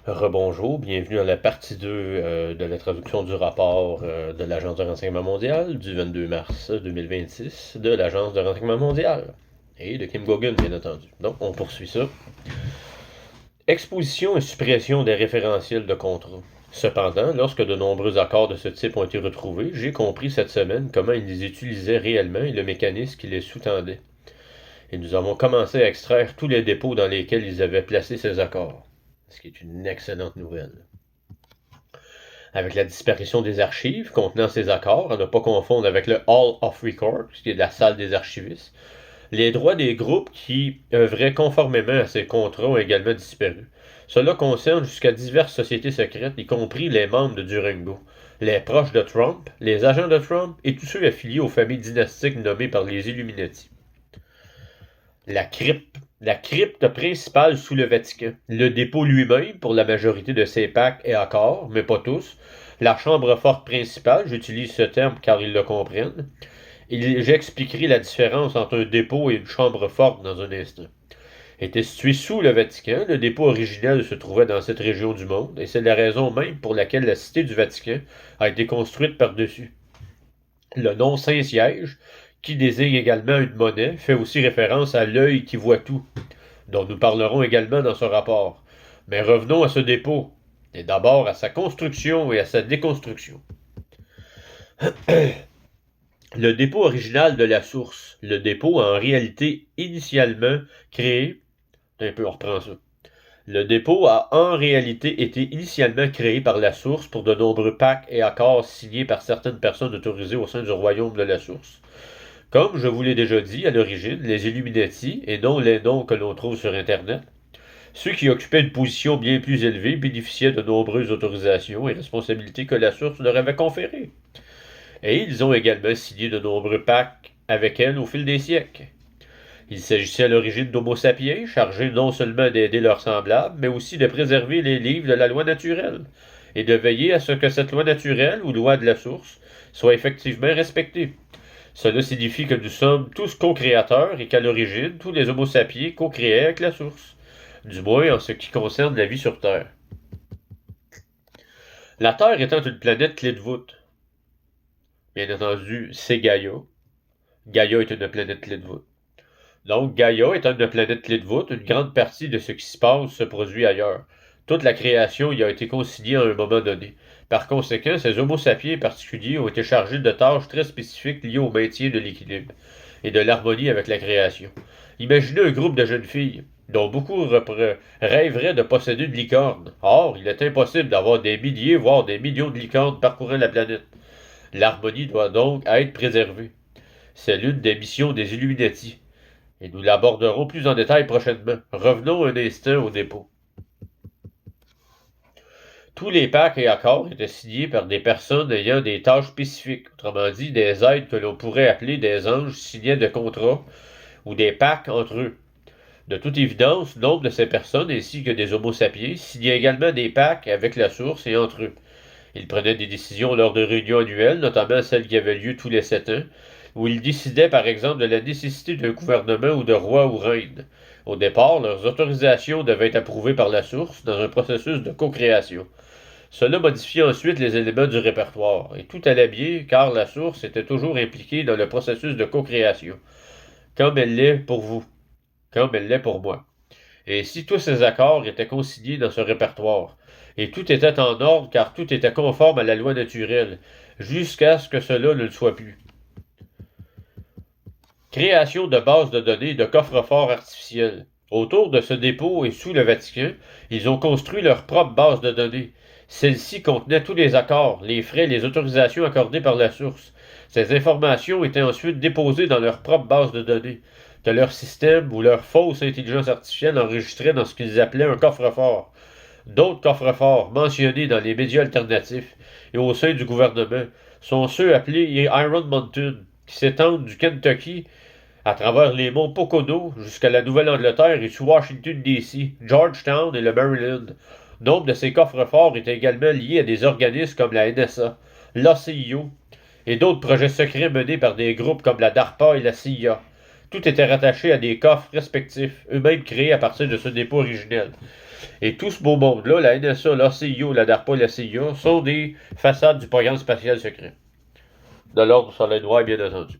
Rebonjour, bienvenue à la partie 2 de la traduction du rapport de l'Agence de renseignement mondial du 22 mars 2026 de l'Agence de renseignement mondial et de Kim Gogan, bien entendu. Donc, on poursuit ça. Exposition et suppression des référentiels de contrat. Cependant, lorsque de nombreux accords de ce type ont été retrouvés, j'ai compris cette semaine comment ils les utilisaient réellement et le mécanisme qui les sous-tendait. Et nous avons commencé à extraire tous les dépôts dans lesquels ils avaient placé ces accords, ce qui est une excellente nouvelle. Avec la disparition des archives contenant ces accords, à ne pas confondre avec le Hall of Records, qui est la salle des archivistes, les droits des groupes qui œuvraient conformément à ces contrats ont également disparu. Cela concerne jusqu'à diverses sociétés secrètes, y compris les membres de Durango, les proches de Trump, les agents de Trump et tous ceux affiliés aux familles dynastiques nommées par les Illuminati. La crypte principale sous le Vatican. Le dépôt lui-même, pour la majorité de ses packs et accords, mais pas tous. La chambre forte principale, j'utilise ce terme car ils le comprennent. J'expliquerai la différence entre un dépôt et une chambre forte dans un instant. Était situé sous le Vatican, le dépôt originel se trouvait dans cette région du monde, et c'est la raison même pour laquelle la cité du Vatican a été construite par-dessus. Le nom Saint-Siège, qui désigne également une monnaie, fait aussi référence à l'œil qui voit tout, dont nous parlerons également dans ce rapport. Mais revenons à ce dépôt, et d'abord à sa construction et à sa déconstruction. Le dépôt original de la source. Le dépôt a en réalité initialement créé... Un peu, on reprend ça. Le dépôt a en réalité été initialement créé par la source pour de nombreux pactes et accords signés par certaines personnes autorisées au sein du royaume de la source. Comme je vous l'ai déjà dit à l'origine, les Illuminati, et non les noms que l'on trouve sur Internet, ceux qui occupaient une position bien plus élevée bénéficiaient de nombreuses autorisations et responsabilités que la source leur avait conférées. Et ils ont également signé de nombreux pactes avec elle au fil des siècles. Il s'agissait à l'origine d'Homo sapiens, chargés non seulement d'aider leurs semblables, mais aussi de préserver les livres de la loi naturelle, et de veiller à ce que cette loi naturelle, ou loi de la source, soit effectivement respectée. Cela signifie que nous sommes tous co-créateurs et qu'à l'origine, tous les Homo sapiens co-créaient avec la source, du moins en ce qui concerne la vie sur Terre. La Terre étant une planète clé de voûte, bien entendu, c'est Gaïa. Gaïa est une planète clé de voûte. Donc, Gaïa étant une planète clé de voûte, une grande partie de ce qui se passe se produit ailleurs. Toute la création y a été consignée à un moment donné. Par conséquent, ces Homo sapiens particuliers ont été chargés de tâches très spécifiques liées au maintien de l'équilibre et de l'harmonie avec la création. Imaginez un groupe de jeunes filles, dont beaucoup rêveraient de posséder une licorne. Or, il est impossible d'avoir des milliers, voire des millions de licornes parcourant la planète. L'harmonie doit donc être préservée. C'est l'une des missions des Illuminati. Et nous l'aborderons plus en détail prochainement. Revenons un instant au dépôt. Tous les pactes et accords étaient signés par des personnes ayant des tâches spécifiques, autrement dit des êtres que l'on pourrait appeler des anges signaient de contrats ou des pactes entre eux. De toute évidence, nombre de ces personnes, ainsi que des Homo sapiens, signaient également des pactes avec la source et entre eux. Ils prenaient des décisions lors de réunions annuelles, notamment celles qui avaient lieu tous les 7 ans, où ils décidaient par exemple de la nécessité d'un gouvernement ou de roi ou reine. Au départ, leurs autorisations devaient être approuvées par la source dans un processus de co-création. Cela modifiait ensuite les éléments du répertoire, et tout allait bien car la source était toujours impliquée dans le processus de co-création, comme elle l'est pour vous, comme elle l'est pour moi. Et si tous ces accords étaient consignés dans ce répertoire, et tout était en ordre car tout était conforme à la loi naturelle, jusqu'à ce que cela ne le soit plus. Création de bases de données de coffres-forts artificiels. Autour de ce dépôt et sous le Vatican, ils ont construit leur propre base de données. Celle-ci contenait tous les accords, les frais, les autorisations accordées par la source. Ces informations étaient ensuite déposées dans leur propre base de données, que leur système ou leur fausse intelligence artificielle enregistrait dans ce qu'ils appelaient un coffre-fort. D'autres coffres-forts mentionnés dans les médias alternatifs et au sein du gouvernement sont ceux appelés Iron Mountain, qui s'étendent du Kentucky à travers les monts Pocono jusqu'à la Nouvelle-Angleterre et sous Washington DC, Georgetown et le Maryland. Nombre de ces coffres-forts est également lié à des organismes comme la NSA, l'ACIO et d'autres projets secrets menés par des groupes comme la DARPA et la CIA. Tout était rattaché à des coffres respectifs, eux-mêmes créés à partir de ce dépôt originel. Et tout ce beau monde-là, la NSA, l'ACIO, la DARPA et la CIA, sont des façades du programme spatial secret. De l'ordre soleil noir, bien entendu.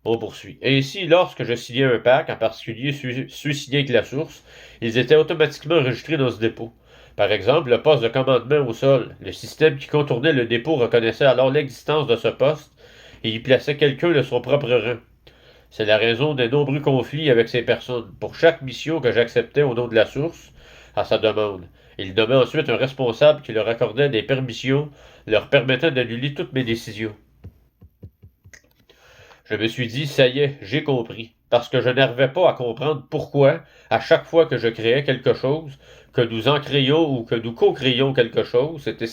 On poursuit. Ainsi, lorsque je signais un pacte, en particulier ceux signés avec la source, ils étaient automatiquement enregistrés dans ce dépôt. Par exemple, le poste de commandement au sol. Le système qui contournait le dépôt reconnaissait alors l'existence de ce poste et y plaçait quelqu'un de son propre rang. C'est la raison des nombreux conflits avec ces personnes. Pour chaque mission que j'acceptais au nom de la source, à sa demande, il nommait ensuite un responsable qui leur accordait des permissions leur permettant d'annuler toutes mes décisions. Je me suis dit, ça y est, j'ai compris. Parce que je n'arrivais pas à comprendre pourquoi, à chaque fois que je créais quelque chose, que nous en créions ou que nous co-créions quelque chose, c'était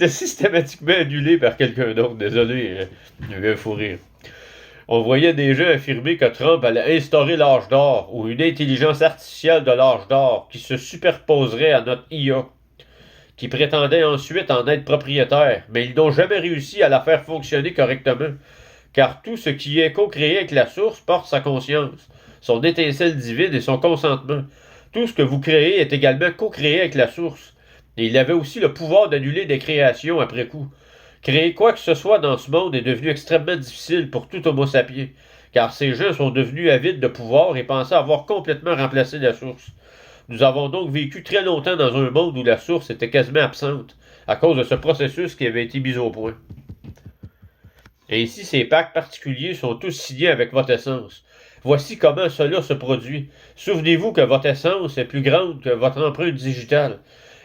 systématiquement annulé par quelqu'un d'autre. Désolé, j'ai eu un fou rire. On voyait des gens affirmer que Trump allait instaurer l'âge d'or ou une intelligence artificielle de l'âge d'or qui se superposerait à notre IA, qui prétendaient ensuite en être propriétaires, mais ils n'ont jamais réussi à la faire fonctionner correctement, car tout ce qui est co-créé avec la source porte sa conscience, son étincelle divine et son consentement. Tout ce que vous créez est également co-créé avec la source, et il avait aussi le pouvoir d'annuler des créations après coup. Créer quoi que ce soit dans ce monde est devenu extrêmement difficile pour tout homo sapiens, car ces gens sont devenus avides de pouvoir et pensaient avoir complètement remplacé la source. Nous avons donc vécu très longtemps dans un monde où la source était quasiment absente, à cause de ce processus qui avait été mis au point. Ainsi, ces pactes particuliers sont tous signés avec votre essence. Voici comment cela se produit. Souvenez-vous que votre essence est plus grande que votre empreinte digitale.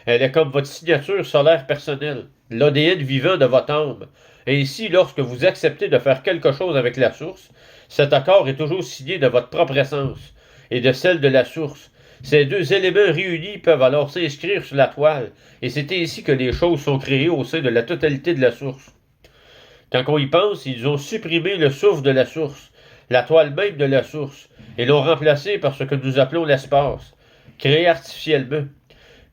Elle est comme votre signature solaire personnelle, l'ADN vivant de votre âme. Ainsi, lorsque vous acceptez de faire quelque chose avec la source, cet accord est toujours signé de votre propre essence et de celle de la source. Ces deux éléments réunis peuvent alors s'inscrire sur la toile, et c'est ainsi que les choses sont créées au sein de la totalité de la source. Quand on y pense, ils ont supprimé le souffle de la source, la toile même de la source, et l'ont remplacé par ce que nous appelons l'espace, créé artificiellement.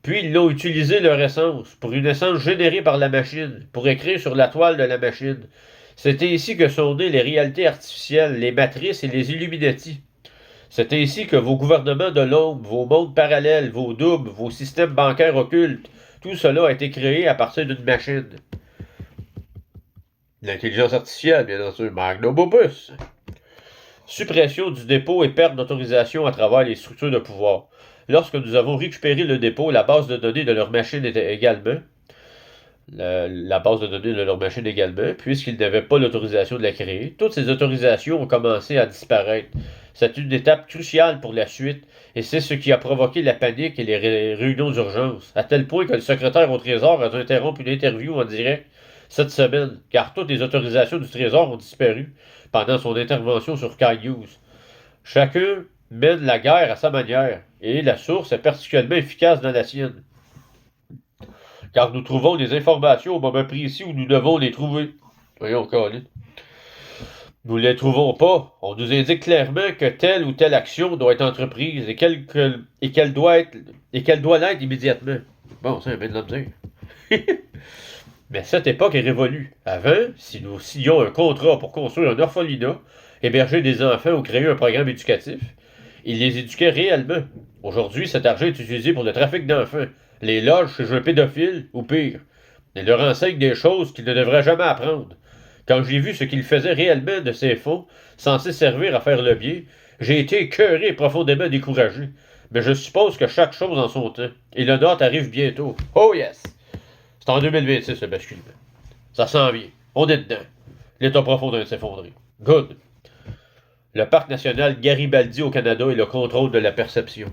Puis ils l'ont utilisé leur essence, pour une essence générée par la machine, pour écrire sur la toile de la machine. C'est ainsi que sont nées les réalités artificielles, les matrices et les Illuminati. C'est ainsi que vos gouvernements de l'ombre, vos mondes parallèles, vos doubles, vos systèmes bancaires occultes, tout cela a été créé à partir d'une machine. L'intelligence artificielle, bien sûr, Magnum Opus. Suppression du dépôt et perte d'autorisation à travers les structures de pouvoir. Lorsque nous avons récupéré le dépôt, la base de données de leur machine était également, puisqu'ils n'avaient pas l'autorisation de la créer. Toutes ces autorisations ont commencé à disparaître. C'est une étape cruciale pour la suite, et c'est ce qui a provoqué la panique et les réunions d'urgence, à tel point que le secrétaire au Trésor a dû interrompre une interview en direct cette semaine, car toutes les autorisations du Trésor ont disparu pendant son intervention sur Sky News. Chacun mène la guerre à sa manière, et la source est particulièrement efficace dans la sienne. Car nous trouvons des informations au moment précis où nous devons les trouver. Voyons, Colin. Nous ne les trouvons pas. On nous indique clairement que telle ou telle action doit être entreprise et qu'elle doit l'être immédiatement. Bon, ça, bien de la dire. Mais cette époque est révolue. Avant, si nous signions un contrat pour construire un orphelinat, héberger des enfants ou créer un programme éducatif, ils les éduquaient réellement. Aujourd'hui, cet argent est utilisé pour le trafic d'enfants, les loges chez jeux pédophiles ou pire. Ils leur enseignent des choses qu'ils ne devraient jamais apprendre. Quand j'ai vu ce qu'ils faisaient réellement de ces fonds, censés servir à faire le bien, j'ai été écœuré et profondément découragé. Mais je suppose que chaque chose en son temps. Et le nôtre arrive bientôt. Oh yes! C'est en 2026 le basculement. Ça s'en vient. On est dedans. L'état profond vient de s'effondrer. Good. Le parc national Garibaldi au Canada et le contrôle de la perception.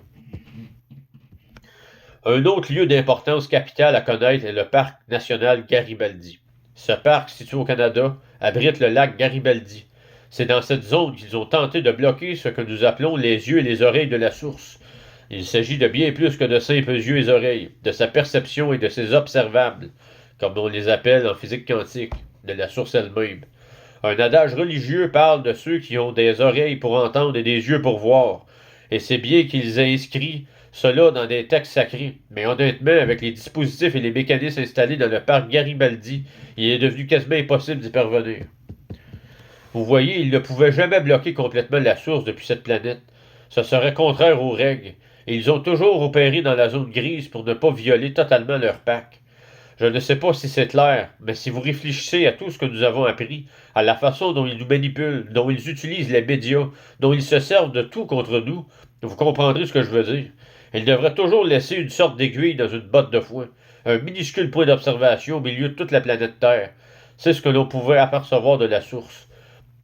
Un autre lieu d'importance capitale à connaître est le parc national Garibaldi. Ce parc, situé au Canada, abrite le lac Garibaldi. C'est dans cette zone qu'ils ont tenté de bloquer ce que nous appelons les yeux et les oreilles de la source. Il s'agit de bien plus que de simples yeux et oreilles, de sa perception et de ses observables, comme on les appelle en physique quantique, de la source elle-même. Un adage religieux parle de ceux qui ont des oreilles pour entendre et des yeux pour voir, et c'est bien qu'ils aient inscrit cela dans des textes sacrés, mais honnêtement, avec les dispositifs et les mécanismes installés dans le parc Garibaldi, il est devenu quasiment impossible d'y parvenir. Vous voyez, ils ne pouvaient jamais bloquer complètement la source depuis cette planète. Ce serait contraire aux règles, et ils ont toujours opéré dans la zone grise pour ne pas violer totalement leur pacte. Je ne sais pas si c'est clair, mais si vous réfléchissez à tout ce que nous avons appris, à la façon dont ils nous manipulent, dont ils utilisent les médias, dont ils se servent de tout contre nous, vous comprendrez ce que je veux dire. Ils devraient toujours laisser une sorte d'aiguille dans une botte de foin, un minuscule point d'observation au milieu de toute la planète Terre. C'est ce que l'on pouvait apercevoir de la source.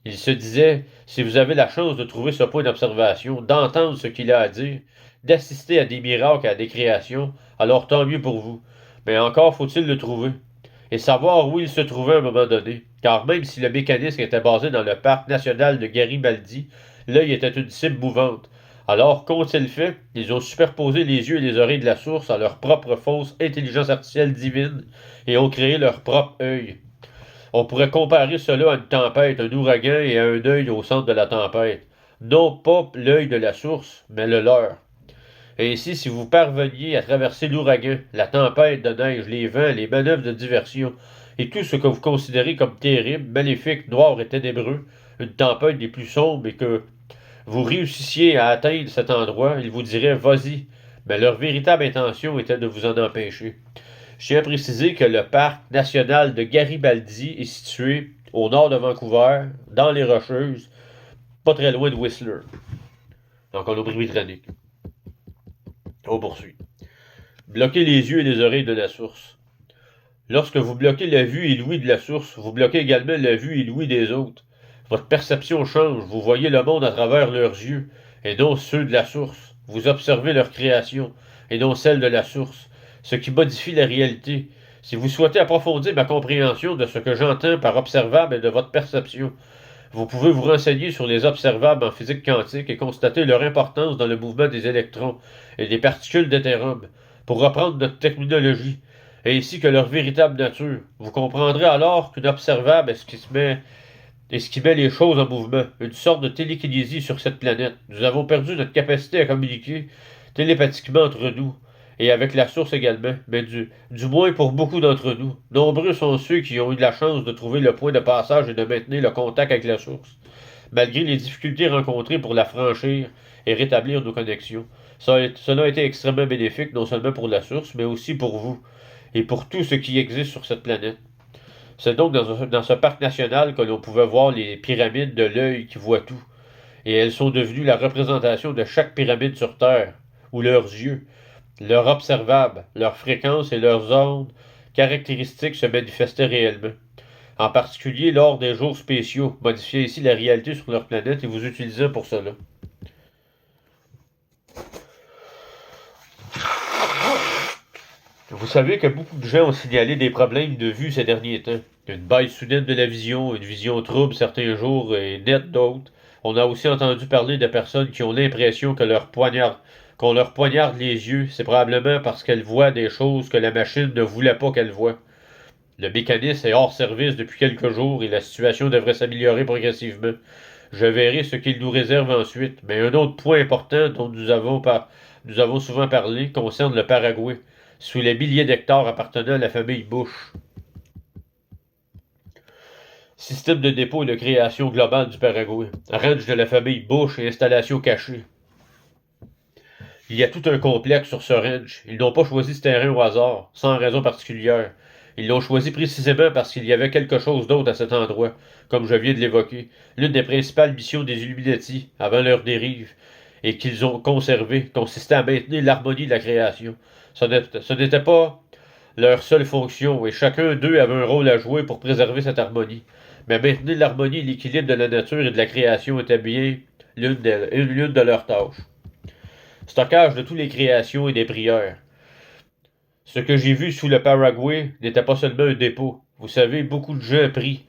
Il se disait, si vous avez la chance de trouver ce point d'observation, d'entendre ce qu'il a à dire, d'assister à des miracles et à des créations, alors tant mieux pour vous. Mais encore faut-il le trouver, et savoir où il se trouvait à un moment donné, car même si le mécanisme était basé dans le parc national de Garibaldi, l'œil était une cible mouvante. Alors, qu'ont-ils fait? Ils ont superposé les yeux et les oreilles de la source à leur propre fausse intelligence artificielle divine, et ont créé leur propre œil. On pourrait comparer cela à une tempête, un ouragan et à un œil au centre de la tempête. Non pas l'œil de la source, mais le leur. Ainsi, si vous parveniez à traverser l'ouragan, la tempête de neige, les vents, les manœuvres de diversion, et tout ce que vous considérez comme terrible, maléfique, noir et ténébreux, une tempête des plus sombres, et que vous réussissiez à atteindre cet endroit, ils vous diraient vas-y, mais leur véritable intention était de vous en empêcher. Je tiens à préciser que le parc national de Garibaldi est situé au nord de Vancouver, dans les Rocheuses, pas très loin de Whistler, en Colombie-Britannique. On poursuit. Bloquez les yeux et les oreilles de la source. Lorsque vous bloquez la vue et l'ouïe de la source, vous bloquez également la vue et l'ouïe des autres. Votre perception change, vous voyez le monde à travers leurs yeux, et non ceux de la source. Vous observez leur création, et non celle de la source, ce qui modifie la réalité. Si vous souhaitez approfondir ma compréhension de ce que j'entends par observable et de votre perception, vous pouvez vous renseigner sur les observables en physique quantique et constater leur importance dans le mouvement des électrons et des particules d'éthérium, pour reprendre notre terminologie, ainsi que leur véritable nature. Vous comprendrez alors qu'une observable est ce qui met les choses en mouvement, une sorte de télékinésie sur cette planète. Nous avons perdu notre capacité à communiquer télépathiquement entre nous, et avec la source également, mais du moins pour beaucoup d'entre nous. Nombreux sont ceux qui ont eu de la chance de trouver le point de passage et de maintenir le contact avec la source, malgré les difficultés rencontrées pour la franchir et rétablir nos connexions. Cela a été extrêmement bénéfique, non seulement pour la source, mais aussi pour vous, et pour tout ce qui existe sur cette planète. C'est donc dans ce parc national que l'on pouvait voir les pyramides de l'œil qui voit tout, et elles sont devenues la représentation de chaque pyramide sur Terre, ou leurs yeux, leur observable, leur fréquence et leurs ondes caractéristiques se manifestaient réellement. En particulier lors des jours spéciaux, modifiant ici la réalité sur leur planète et vous utilisant pour cela. Vous savez que beaucoup de gens ont signalé des problèmes de vue ces derniers temps. Une baisse soudaine de la vision, une vision trouble certains jours et nette d'autres. On a aussi entendu parler de personnes qui ont l'impression que qu'on leur poignarde les yeux. C'est probablement parce qu'elles voient des choses que la machine ne voulait pas qu'elles voient. Le mécanisme est hors service depuis quelques jours et la situation devrait s'améliorer progressivement. Je verrai ce qu'il nous réserve ensuite. Mais un autre point important dont nous avons souvent parlé concerne le Paraguay, sous les milliers d'hectares appartenant à la famille Bush. Système de dépôt et de création globale du Paraguay. Ranch de la famille Bush et installation cachée. Il y a tout un complexe sur ce ranch. Ils n'ont pas choisi ce terrain au hasard, sans raison particulière. Ils l'ont choisi précisément parce qu'il y avait quelque chose d'autre à cet endroit, comme je viens de l'évoquer. L'une des principales missions des Illuminati, avant leur dérive, et qu'ils ont conservé, consistait à maintenir l'harmonie de la création. Ce n'était pas leur seule fonction, et chacun d'eux avait un rôle à jouer pour préserver cette harmonie. Mais maintenir l'harmonie et l'équilibre de la nature et de la création était bien l'une de leurs tâches. Stockage de toutes les créations et des prières. Ce que j'ai vu sous le Paraguay n'était pas seulement un dépôt. Vous savez, beaucoup de gens prient,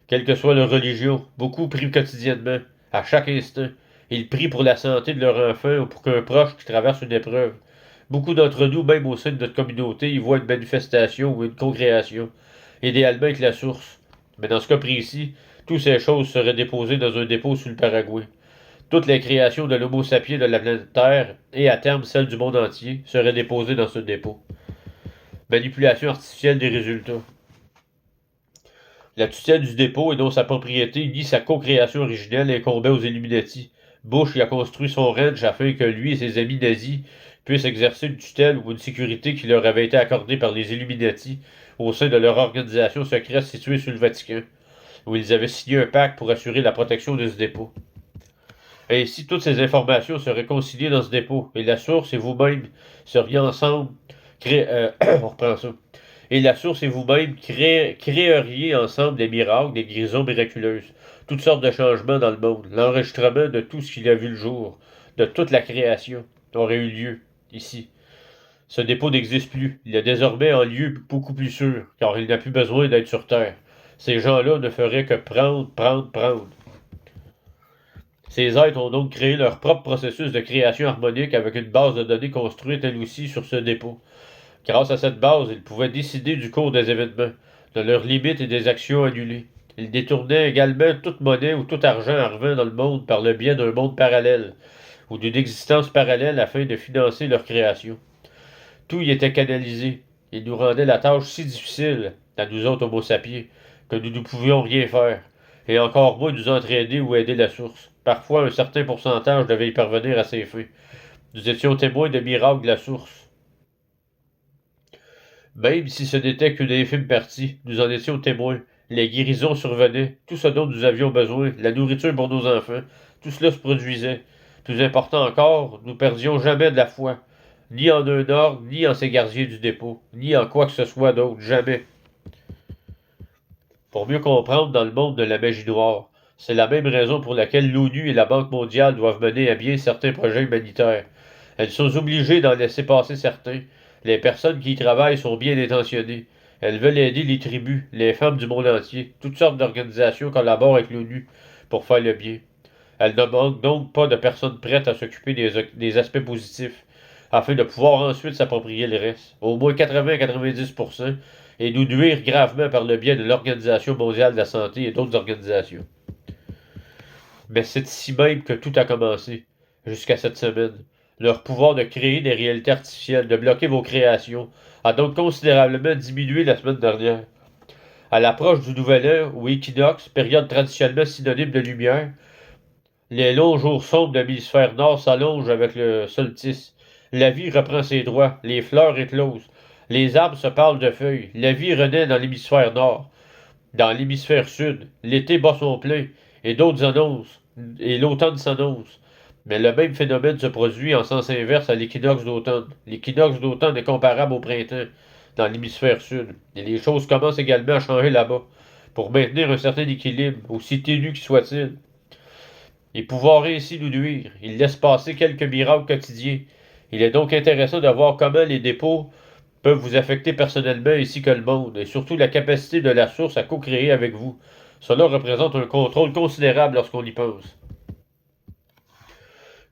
quelle que soit leur religion. Beaucoup prient quotidiennement, à chaque instant. Ils prient pour la santé de leur enfant ou pour qu'un proche qui traverse une épreuve. Beaucoup d'entre nous, même au sein de notre communauté, y voient une manifestation ou une concréation, idéalement avec la source. Mais dans ce cas précis, toutes ces choses seraient déposées dans un dépôt sous le Paraguay. Toutes les créations de l'Homo sapiens de la planète Terre, et à terme celles du monde entier, seraient déposées dans ce dépôt. Manipulation artificielle des résultats. La tutelle du dépôt et non sa propriété ni sa co-création originelle incombait aux Illuminati. Bush y a construit son ranch afin que lui et ses amis nazis puissent exercer une tutelle ou une sécurité qui leur avait été accordée par les Illuminati au sein de leur organisation secrète située sous le Vatican, où ils avaient signé un pacte pour assurer la protection de ce dépôt. Ainsi, toutes ces informations seraient conciliées dans ce dépôt, et la source et vous-même seriez ensemble on reprend ça. Et la source et vous-même créeriez ensemble des miracles, des guérisons miraculeuses, toutes sortes de changements dans le monde. L'enregistrement de tout ce qu'il a vu le jour, de toute la création, aurait eu lieu ici. Ce dépôt n'existe plus. Il est désormais un lieu beaucoup plus sûr, car il n'a plus besoin d'être sur Terre. Ces gens-là ne feraient que prendre, prendre, prendre. Ces êtres ont donc créé leur propre processus de création harmonique avec une base de données construite elle aussi sur ce dépôt. Grâce à cette base, ils pouvaient décider du cours des événements, de leurs limites et des actions annulées. Ils détournaient également toute monnaie ou tout argent arrivant dans le monde par le biais d'un monde parallèle ou d'une existence parallèle afin de financer leur création. Tout y était canalisé. Ils nous rendaient la tâche si difficile, à nous autres Homo sapiens, que nous ne pouvions rien faire, et encore moins nous entraider ou aider la source. Parfois, un certain pourcentage devait y parvenir à ses fins. Nous étions témoins de miracles de la source. Même si ce n'était qu'une infime partie, nous en étions témoins. Les guérisons survenaient, tout ce dont nous avions besoin, la nourriture pour nos enfants, tout cela se produisait. Plus important encore, nous perdions jamais de la foi, ni en un ordre, ni en ces gardiens du dépôt, ni en quoi que ce soit d'autre, jamais. Pour mieux comprendre dans le monde de la magie noire, c'est la même raison pour laquelle l'ONU et la Banque mondiale doivent mener à bien certains projets humanitaires. Elles sont obligées d'en laisser passer certains. Les personnes qui y travaillent sont bien intentionnées. Elles veulent aider les tribus, les femmes du monde entier. Toutes sortes d'organisations collaborent avec l'ONU pour faire le bien. Elles ne manquent donc pas de personnes prêtes à s'occuper des aspects positifs, afin de pouvoir ensuite s'approprier le reste. Au moins 80-90%, et nous nuire gravement par le biais de l'Organisation mondiale de la santé et d'autres organisations. Mais c'est ici même que tout a commencé, jusqu'à cette semaine. Leur pouvoir de créer des réalités artificielles, de bloquer vos créations, a donc considérablement diminué la semaine dernière. À l'approche du nouvel an, ou équinoxe, période traditionnellement synonyme de lumière, les longs jours sombres de l'hémisphère nord s'allongent avec le solstice. La vie reprend ses droits, les fleurs éclosent, les arbres se parlent de feuilles, la vie renaît dans l'hémisphère nord. Dans l'hémisphère sud, l'été bat son plein, et d'autres annoncent, et l'automne s'annonce. Mais le même phénomène se produit en sens inverse à l'équinoxe d'automne. L'équinoxe d'automne est comparable au printemps dans l'hémisphère sud, et les choses commencent également à changer là-bas, pour maintenir un certain équilibre, aussi ténu qu'il soit-il. Et pouvoir ainsi nous nuire, il laisse passer quelques miracles quotidiens. Il est donc intéressant de voir comment les dépôts peuvent vous affecter personnellement ainsi que le monde, et surtout la capacité de la source à co-créer avec vous. Cela représente un contrôle considérable lorsqu'on y pense.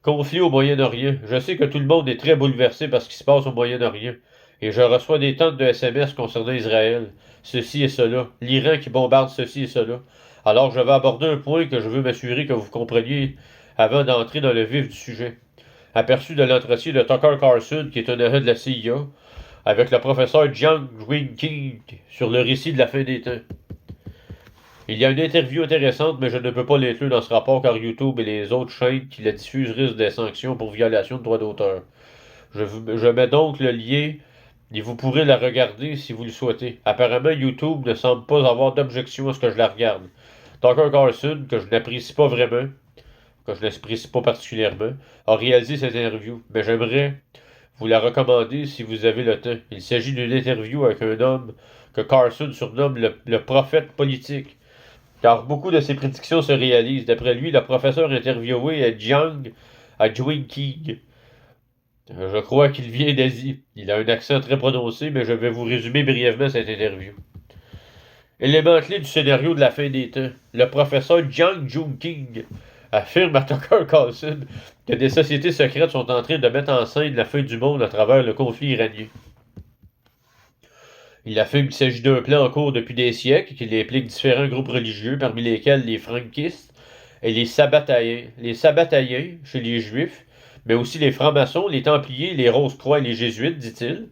Conflit au Moyen-Orient. Je sais que tout le monde est très bouleversé par ce qui se passe au Moyen-Orient, et je reçois des tonnes de SMS concernant Israël, ceci et cela, l'Iran qui bombarde ceci et cela. Alors je vais aborder un point que je veux m'assurer que vous compreniez avant d'entrer dans le vif du sujet. Aperçu de l'entretien de Tucker Carlson, qui est un agent de la CIA, avec le professeur Jiang King sur le récit de la fin des temps. Il y a une interview intéressante, mais je ne peux pas l'inclure dans ce rapport car YouTube et les autres chaînes qui la diffusent risquent des sanctions pour violation de droits d'auteur. Je mets donc le lien et vous pourrez la regarder si vous le souhaitez. Apparemment, YouTube ne semble pas avoir d'objection à ce que je la regarde. Tucker Carlson, que je n'apprécie pas vraiment, que je n'apprécie pas particulièrement, a réalisé cette interview, mais j'aimerais vous la recommander si vous avez le temps. Il s'agit d'une interview avec un homme que Carlson surnomme le prophète politique, car beaucoup de ses prédictions se réalisent. D'après lui, le professeur interviewé est Jiang King. Je crois qu'il vient d'Asie. Il a un accent très prononcé, mais je vais vous résumer brièvement cette interview. Élément clé du scénario de la fin des temps. Le professeur Jiang King affirme à Tucker Carlson que des sociétés secrètes sont en train de mettre en scène la fin du monde à travers le conflit iranien. Il affirme qu'il s'agit d'un plan en cours depuis des siècles, qu'il implique différents groupes religieux, parmi lesquels les franquistes et les sabbataïens. Les sabbataïens, chez les juifs, mais aussi les francs-maçons, les templiers, les rose-croix et les jésuites, dit-il.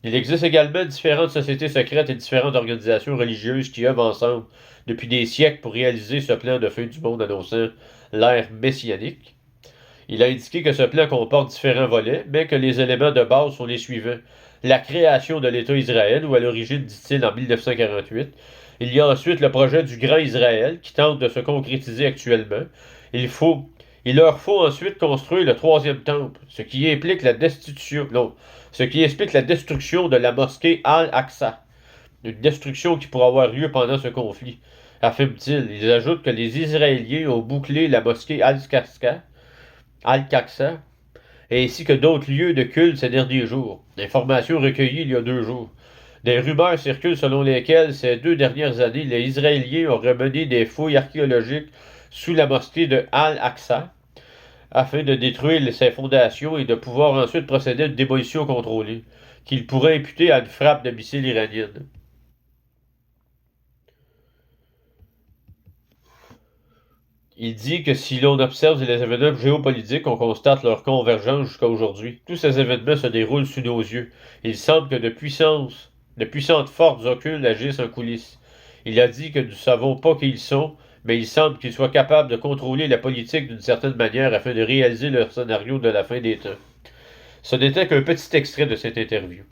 Il existe également différentes sociétés secrètes et différentes organisations religieuses qui œuvrent ensemble depuis des siècles pour réaliser ce plan de fin du monde annonçant l'ère messianique. Il a indiqué que ce plan comporte différents volets, mais que les éléments de base sont les suivants. La création de l'État Israël, ou à l'origine, dit-il, en 1948. Il y a ensuite le projet du Grand Israël, qui tente de se concrétiser actuellement. Il faut, il leur faut ensuite construire le troisième temple, ce qui explique la destruction de la mosquée Al-Aqsa, une destruction qui pourra avoir lieu pendant ce conflit, affirme-t-il. Ils ajoutent que les Israéliens ont bouclé la mosquée Al-Aqsa, ainsi que d'autres lieux de culte ces derniers jours. Information recueillie il y a 2 jours. Des rumeurs circulent selon lesquelles, ces 2 dernières années, les Israéliens auraient mené des fouilles archéologiques sous la mosquée de Al-Aqsa, afin de détruire ses fondations et de pouvoir ensuite procéder à une démolition contrôlée, qu'il pourrait imputer à une frappe de missiles iranienne. Il dit que si l'on observe les événements géopolitiques, on constate leur convergence jusqu'à aujourd'hui. Tous ces événements se déroulent sous nos yeux. Il semble que de puissantes forces occultes agissent en coulisses. Il a dit que nous ne savons pas qui ils sont, mais il semble qu'ils soient capables de contrôler la politique d'une certaine manière afin de réaliser leur scénario de la fin des temps. Ce n'était qu'un petit extrait de cette interview.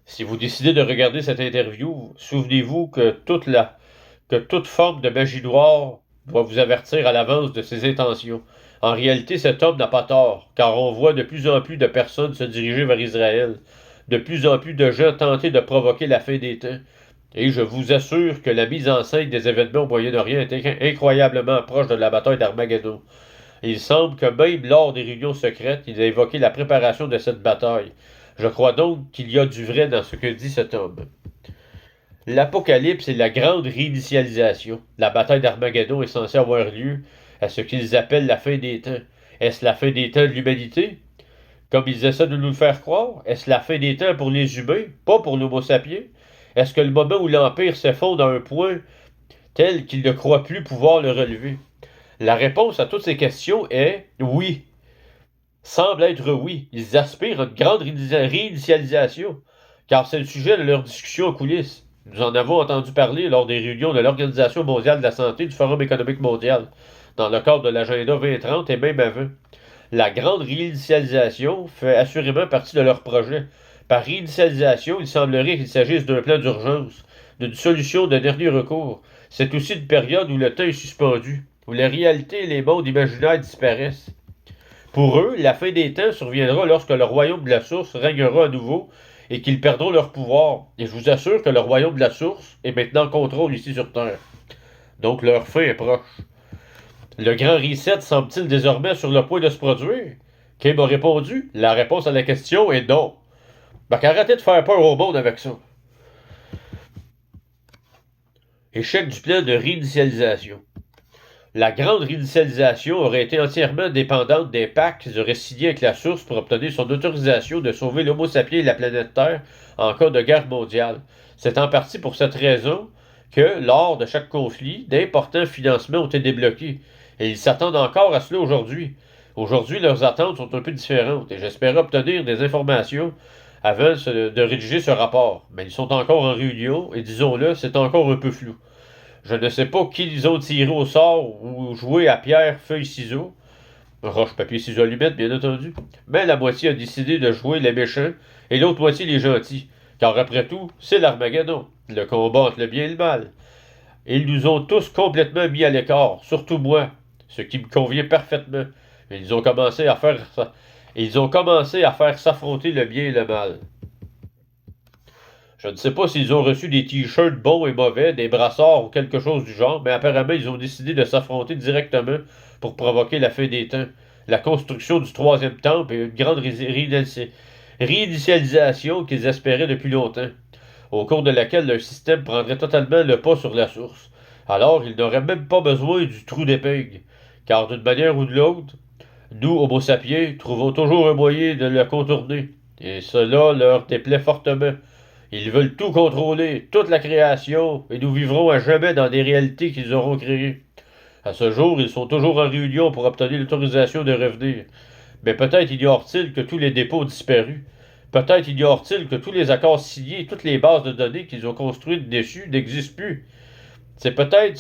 Si vous décidez de regarder cette interview, souvenez-vous que toute forme de magie noire doit vous avertir à l'avance de ses intentions. En réalité, cet homme n'a pas tort, car on voit de plus en plus de personnes se diriger vers Israël, de plus en plus de gens tenter de provoquer la fin des temps. Et je vous assure que la mise en scène des événements au Moyen-Orient est incroyablement proche de la bataille d'Armageddon. Il semble que même lors des réunions secrètes, il a évoqué la préparation de cette bataille. Je crois donc qu'il y a du vrai dans ce que dit cet homme. L'Apocalypse est la grande réinitialisation. La bataille d'Armageddon est censée avoir lieu à ce qu'ils appellent la fin des temps. Est-ce la fin des temps de l'humanité? Comme ils essaient de nous le faire croire? Est-ce la fin des temps pour les humains, pas pour l'Homo sapiens? Est-ce que le moment où l'Empire s'effondre à un point tel qu'il ne croit plus pouvoir le relever? La réponse à toutes ces questions est oui. Semble être oui. Ils aspirent à une grande réinitialisation, car c'est le sujet de leur discussion en coulisses. Nous en avons entendu parler lors des réunions de l'Organisation mondiale de la santé et du Forum économique mondial, dans le cadre de l'agenda 2030 et même avant. La grande réinitialisation fait assurément partie de leur projet. Par réinitialisation, il semblerait qu'il s'agisse d'un plan d'urgence, d'une solution de dernier recours. C'est aussi une période où le temps est suspendu, où la réalité et les mondes imaginaires disparaissent. Pour eux, la fin des temps surviendra lorsque le royaume de la source régnera à nouveau et qu'ils perdront leur pouvoir. Et je vous assure que le royaume de la source est maintenant en contrôle ici sur Terre. Donc leur fin est proche. Le grand reset semble-t-il désormais sur le point de se produire? Kim a répondu. La réponse à la question est non. Arrêtez de faire peur au monde avec ça. Échec du plan de réinitialisation. La grande réinitialisation aurait été entièrement dépendante des pactes qu'ils auraient signés avec la source pour obtenir son autorisation de sauver l'Homo sapiens et la planète Terre en cas de guerre mondiale. C'est en partie pour cette raison que, lors de chaque conflit, d'importants financements ont été débloqués. Et ils s'attendent encore à cela aujourd'hui. Aujourd'hui, leurs attentes sont un peu différentes et j'espère obtenir des informations avant de rédiger ce rapport. Mais ils sont encore en réunion et disons-le, c'est encore un peu flou. Je ne sais pas qui ils ont tiré au sort ou joué à pierre, feuille, ciseaux. Roche, papier, ciseaux, allumettes, bien entendu. Mais la moitié a décidé de jouer les méchants et l'autre moitié les gentils. Car après tout, c'est l'Armageddon, le combat entre le bien et le mal. Et ils nous ont tous complètement mis à l'écart, surtout moi, ce qui me convient parfaitement. Et ils ont commencé à faire s'affronter le bien et le mal. Je ne sais pas s'ils ont reçu des t-shirts bons et mauvais, des brassards ou quelque chose du genre, mais apparemment ils ont décidé de s'affronter directement pour provoquer la fin des temps, la construction du troisième temple et une grande réinitialisation qu'ils espéraient depuis longtemps, au cours de laquelle leur système prendrait totalement le pas sur la source. Alors ils n'auraient même pas besoin du trou d'épingle, car d'une manière ou de l'autre, nous, Homo sapiens, trouvons toujours un moyen de le contourner, et cela leur déplaît fortement. Ils veulent tout contrôler, toute la création, et nous vivrons à jamais dans des réalités qu'ils auront créées. À ce jour, ils sont toujours en réunion pour obtenir l'autorisation de revenir. Mais peut-être ignore-t-il que tous les dépôts ont disparu. Peut-être ignore-t-il que tous les accords signés et toutes les bases de données qu'ils ont construites dessus n'existent plus. C'est peut-être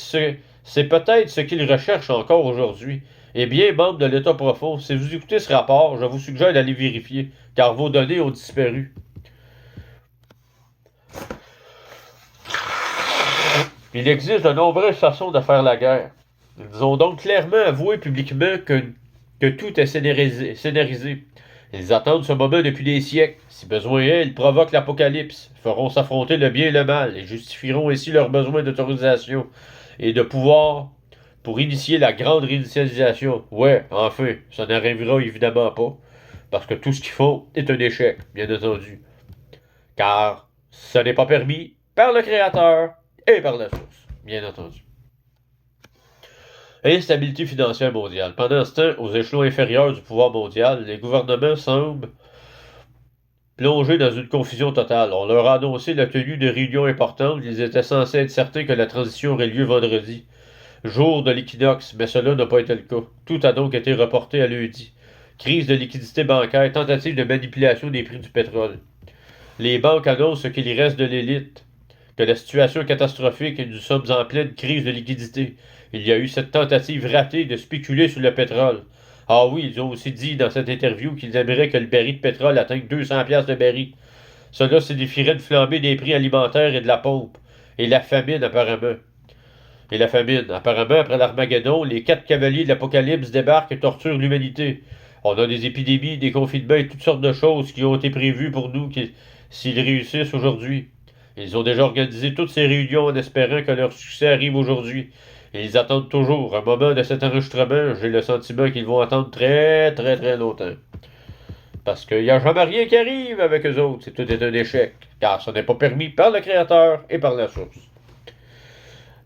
ce qu'ils recherchent encore aujourd'hui. Eh bien, membres de l'État profond, si vous écoutez ce rapport, je vous suggère d'aller vérifier, car vos données ont disparu. Il existe de nombreuses façons de faire la guerre. Ils ont donc clairement avoué publiquement que tout est scénarisé. Ils attendent ce moment depuis des siècles. Si besoin est, ils provoquent l'apocalypse, feront s'affronter le bien et le mal, et justifieront ainsi leur besoin d'autorisation et de pouvoir pour initier la grande réinitialisation. Ouais, enfin, ça n'arrivera évidemment pas, parce que tout ce qu'ils font est un échec, bien entendu. Car ce n'est pas permis par le Créateur et par la source, bien entendu. Instabilité financière mondiale. Pendant ce temps, aux échelons inférieurs du pouvoir mondial, les gouvernements semblent plongés dans une confusion totale. On leur a annoncé la tenue de réunions importantes. Ils étaient censés être certains que la transition aurait lieu vendredi, jour de l'équinoxe, mais cela n'a pas été le cas. Tout a donc été reporté à lundi. Crise de liquidité bancaire, tentative de manipulation des prix du pétrole. Les banques annoncent ce qu'il reste de l'élite, que la situation est catastrophique et nous sommes en pleine crise de liquidité. Il y a eu cette tentative ratée de spéculer sur le pétrole. Ah oui, ils ont aussi dit dans cette interview qu'ils aimeraient que le baril de pétrole atteigne 200$ de baril. Cela signifierait une flambée des prix alimentaires et de la pompe. Et la famine, apparemment. Après l'Armageddon, les 4 cavaliers de l'Apocalypse débarquent et torturent l'humanité. On a des épidémies, des confinements et toutes sortes de choses qui ont été prévues pour nous s'ils réussissent aujourd'hui. Ils ont déjà organisé toutes ces réunions en espérant que leur succès arrive aujourd'hui. Et ils attendent toujours. Un moment de cet enregistrement, j'ai le sentiment qu'ils vont attendre très, très, très longtemps. Parce qu'il n'y a jamais rien qui arrive avec eux autres. Tout est un échec. Car ce n'est pas permis par le Créateur et par la source.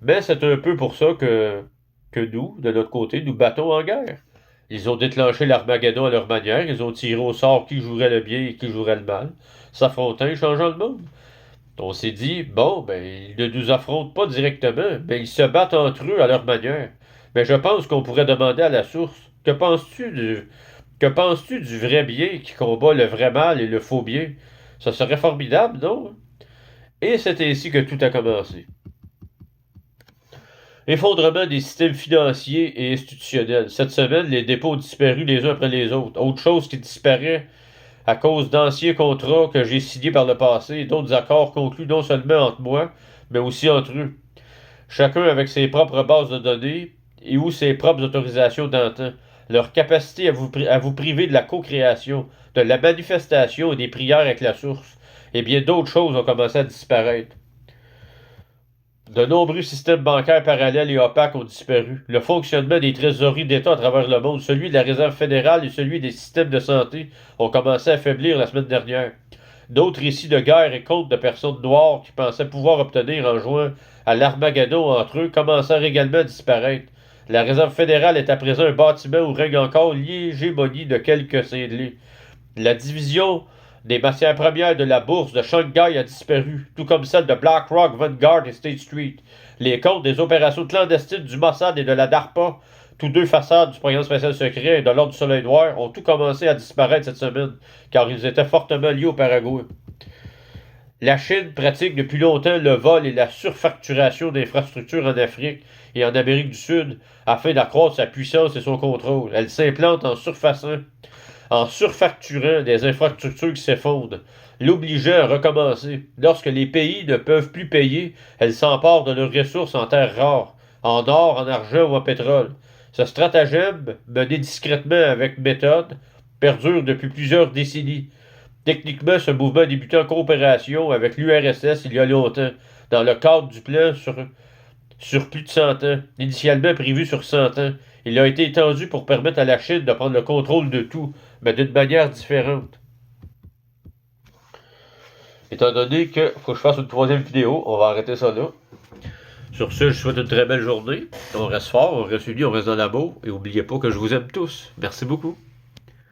Mais c'est un peu pour ça que nous, de notre côté, nous battons en guerre. Ils ont déclenché l'Armageddon à leur manière. Ils ont tiré au sort qui jouerait le bien et qui jouerait le mal, s'affrontant et changeant le monde. On s'est dit, bon, ben, ils ne nous affrontent pas directement, mais ils se battent entre eux à leur manière. Mais je pense qu'on pourrait demander à la source, que penses-tu du vrai bien qui combat le vrai mal et le faux bien? Ça serait formidable, non? Et c'est ainsi que tout a commencé. Effondrement des systèmes financiers et institutionnels. Cette semaine, les dépôts ont disparu les uns après les autres. Autre chose qui disparaît à cause d'anciens contrats que j'ai signés par le passé et d'autres accords conclus non seulement entre moi, mais aussi entre eux. Chacun avec ses propres bases de données et ou ses propres autorisations d'antan. Leur capacité à vous priver de la co-création, de la manifestation et des prières avec la source. Et bien d'autres choses ont commencé à disparaître. De nombreux systèmes bancaires parallèles et opaques ont disparu. Le fonctionnement des trésoreries d'État à travers le monde, celui de la Réserve fédérale et celui des systèmes de santé ont commencé à faiblir la semaine dernière. D'autres récits de guerre et comptes de personnes noires qui pensaient pouvoir obtenir en juin à l'Armageddon entre eux commencèrent également à disparaître. La Réserve fédérale est à présent un bâtiment où règne encore l'hégémonie de quelques cinglés. La division des matières premières de la bourse de Shanghai a disparu, tout comme celle de BlackRock, Vanguard et State Street. Les comptes des opérations clandestines du Mossad et de la DARPA, tous deux façades du programme spatial secret et de l'Ordre du Soleil Noir, ont tout commencé à disparaître cette semaine, car ils étaient fortement liés au Paraguay. La Chine pratique depuis longtemps le vol et la surfacturation d'infrastructures en Afrique et en Amérique du Sud afin d'accroître sa puissance et son contrôle. Elle s'implante en surfacturant des infrastructures qui s'effondrent, l'obligeant à recommencer. Lorsque les pays ne peuvent plus payer, elles s'emparent de leurs ressources en terres rares, en or, en argent ou en pétrole. Ce stratagème, mené discrètement avec méthode, perdure depuis plusieurs décennies. Techniquement, ce mouvement a débuté en coopération avec l'URSS il y a longtemps, dans le cadre du plan sur plus de 100 ans, initialement prévu sur 100 ans. Il a été étendu pour permettre à la Chine de prendre le contrôle de tout, mais d'une manière différente. Étant donné qu'il faut que je fasse une troisième vidéo, on va arrêter ça là. Sur ce, je souhaite une très belle journée. On reste fort, on reste unis, on reste dans l'amour. Et n'oubliez pas que je vous aime tous. Merci beaucoup.